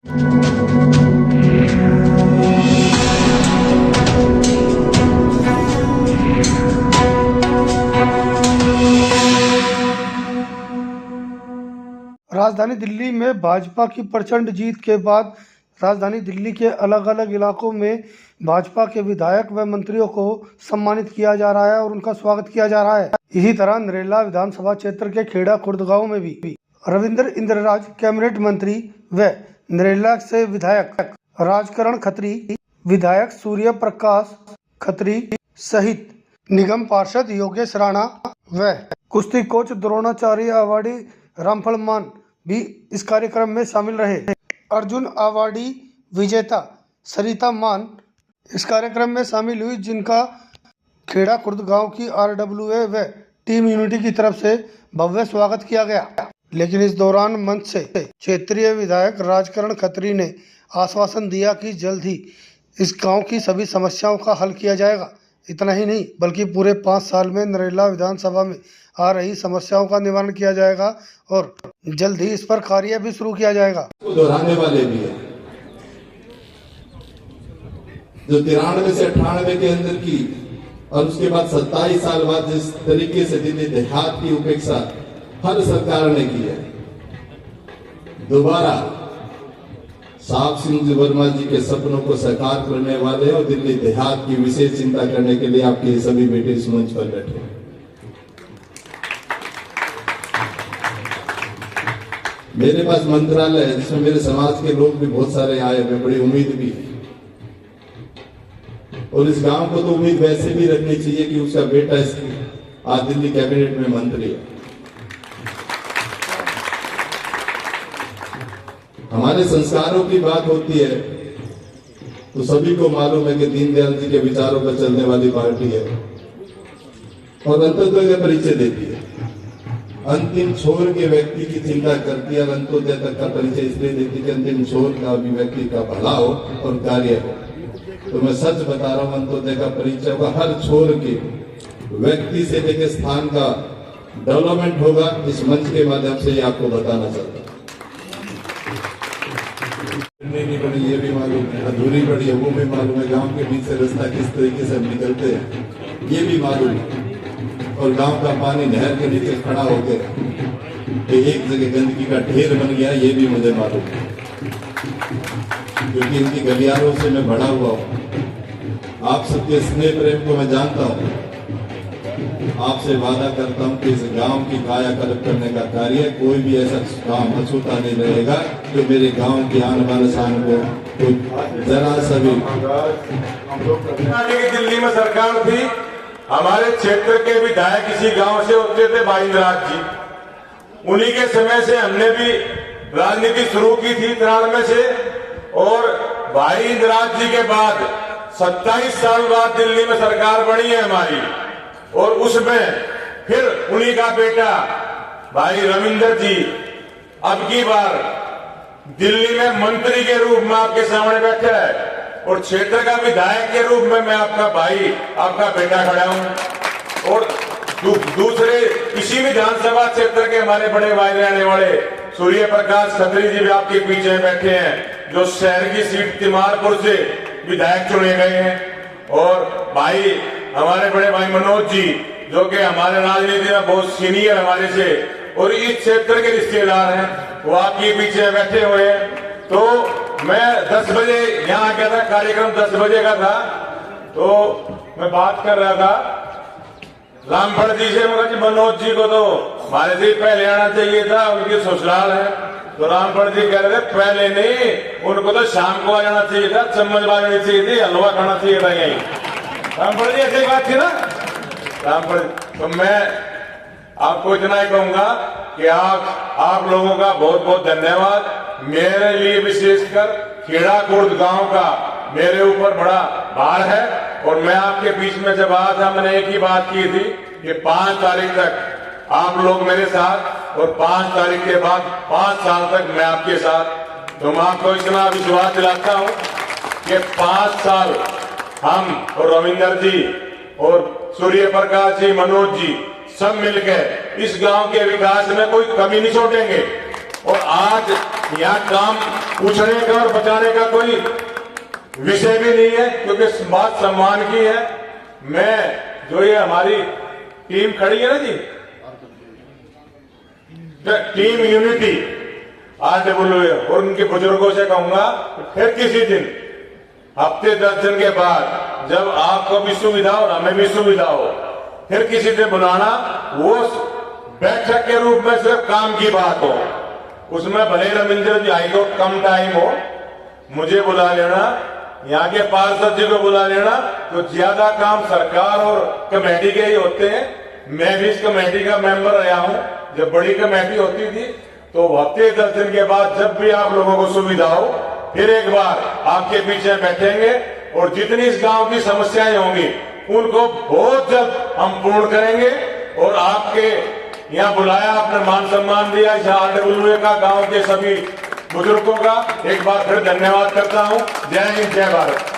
राजधानी दिल्ली में भाजपा की प्रचंड जीत के बाद राजधानी दिल्ली के अलग अलग इलाकों में भाजपा के विधायक व मंत्रियों को सम्मानित किया जा रहा है और उनका स्वागत किया जा रहा है। इसी तरह नरेला विधानसभा क्षेत्र के खेड़ा खुर्द गांव में भी रविंद्र इंद्रराज कैबिनेट मंत्री व नरेला से विधायक राजकरण खत्री, विधायक सूर्य प्रकाश खत्री सहित निगम पार्षद योगेश राणा व कुश्ती कोच द्रोणाचार्य अवार्डी रामफल मान भी इस कार्यक्रम में शामिल रहे। अर्जुन अवार्डी विजेता सरिता मान इस कार्यक्रम में शामिल हुई, जिनका खेड़ा खुर्द गांव की RWA व टीम यूनिटी की तरफ से भव्य स्वागत किया गया। लेकिन इस दौरान मंच से क्षेत्रीय विधायक राजकरण खत्री ने आश्वासन दिया कि जल्द ही इस गांव की सभी समस्याओं का हल किया जाएगा। इतना ही नहीं बल्कि पूरे 5 साल में नरेला विधानसभा में आ रही समस्याओं का निवारण किया जाएगा और जल्द ही इस पर कार्य भी शुरू किया जाएगा। दोहराने वाले भी है जो 93 से 98 के अंदर की और उसके बाद 27 साल बाद जिस तरीके से दिल्ली देहात की उपेक्षा हर सरकार ने की है, दोबारा साहब सिंह वर्मा जी के सपनों को साकार करने वाले और दिल्ली देहात की विशेष चिंता करने के लिए आपके सभी बेटे इस मंच पर बैठे। मेरे पास मंत्रालय है जिसमें मेरे समाज के लोग भी बहुत सारे आए हुए, बड़ी उम्मीद भी, और इस गांव को तो उम्मीद वैसे भी रखनी चाहिए कि उसका बेटा आज दिल्ली कैबिनेट में मंत्री है। हमारे संस्कारों की बात होती है तो सभी को मालूम है कि दीनदयाल जी के विचारों पर चलने वाली पार्टी है और अंत्योदय का परिचय देती है। अंतिम छोर के व्यक्ति की चिंता करती है और अंत्योदय तक का परिचय इसलिए देती है कि अंतिम छोर का भी व्यक्ति का भला हो और कार्य हो। तो मैं सच बता रहा हूं, अंत्योदय का परिचय होगा, हर छोर के व्यक्ति से लेकर स्थान का डेवलपमेंट होगा। इस मंच के माध्यम से आपको बताना चाहता हूं। नहीं पड़ी ये भी मालूम है, अधूरी पड़ी है वो भी मालूम है, गांव के बीच से रास्ता किस तरीके से निकलते हैं ये भी मालूम है, और गांव का पानी नहर के नीचे खड़ा हो गया कि एक जगह गंदगी का ढेर बन गया ये भी मुझे मालूम है, क्योंकि इनकी गलियारों से मैं बड़ा हुआ हूँ। आप सबके स्नेह प्रेम को मैं जानता हूँ। आपसे वादा करता हूँ कि इस गांव की कायाकल्प करने का कार्य कोई भी ऐसा काम अछूता नहीं रहेगा जो मेरे गांव की आने वाले शान को जरा सा भी। दिल्ली में सरकार थी, हमारे क्षेत्र के विधायक इसी गांव से होते थे भाई इंद्राज जी, उन्हीं के समय से हमने भी राजनीति शुरू की थी 93 से, और भाई इंद्राज जी के बाद 27 साल बाद दिल्ली में सरकार बनी है हमारी, और उसमें फिर उन्हीं का बेटा भाई रविंद्र जी अब की बार दिल्ली में मंत्री के रूप में आपके सामने बैठा है और क्षेत्र का विधायक के रूप में मैं आपका भाई, आपका बेटा खड़ा हूं। और दूसरे इसी विधानसभा क्षेत्र के हमारे बड़े भाई रहने वाले सूर्य प्रकाश खत्री जी भी आपके पीछे बैठे हैं, जो शहर की सीट तिमारपुर से विधायक चुने गए हैं। और भाई हमारे बड़े भाई मनोज जी, जो कि हमारे राजनीति में बहुत सीनियर हमारे से और इस क्षेत्र के रिश्तेदार हैं, वो आपके पीछे बैठे हुए हैं। तो मैं 10 बजे यहाँ गया था, कार्यक्रम 10 बजे का था, तो मैं बात कर रहा था रामफल जी से, मगर मनोज जी को तो हमारे से पहले आना चाहिए था, उनकी ससुराल है। तो रामफल जी कह रहे थे पहले नहीं, उनको तो शाम को आ जाना चाहिए था, चम्मच बाजनी चाहिए थी, हलवा खाना चाहिए था यही। रामफल जी ऐसी बात थी ना रामफल। तो मैं आपको इतना ही कहूंगा कि आप लोगों का बहुत बहुत धन्यवाद। मेरे लिए विशेषकर खेड़ा खुर्द गांव का मेरे ऊपर बड़ा भार है, और मैं आपके बीच में जब आया था मैंने एक ही बात की थी कि 5 तारीख तक आप लोग मेरे साथ, और 5 तारीख के बाद 5 साल तक मैं आपके साथ। तो मैं आपको इतना विश्वास दिलाता हूं कि 5 साल हम और रविंदर जी और सूर्य प्रकाश जी, मनोज जी सब मिलकर इस गांव के विकास में कोई कमी नहीं छोड़ेंगे। और आज यहाँ काम पूछने का और बचाने का कोई विषय भी नहीं है, क्योंकि बात सम्मान की है। मैं जो ये हमारी टीम खड़ी है ना जी, टीम यूनिटी RWA, और उनके बुजुर्गों से कहूंगा फिर किसी दिन हफ्ते 10 दिन के बाद जब आपको भी सुविधा और हमें भी सुविधा हो, फिर किसी दिन बुलाना, वो बैठक के रूप में सिर्फ काम की बात हो, उसमें भले न मिल जाए हाईकोर्ट कम टाइम हो, मुझे बुला लेना, यहाँ के पार्षद जी को बुला लेना, तो ज्यादा काम सरकार और कमेटी के ही होते हैं। मैं भी इस कमेटी का मेंबर रहा हूँ, जब बड़ी कमेटी होती थी तो हफ्ते 10 दिन के बाद जब भी आप लोगों को सुविधा हो, फिर एक बार आपके पीछे बैठेंगे और जितनी इस गांव की समस्याएं होंगी उनको बहुत जल्द हम पूर्ण करेंगे। और आपके यहाँ बुलाया, आपने मान सम्मान दिया, इस RWA का, गांव के सभी बुजुर्गों का एक बार फिर धन्यवाद करता हूँ। जय हिंद, जय भारत।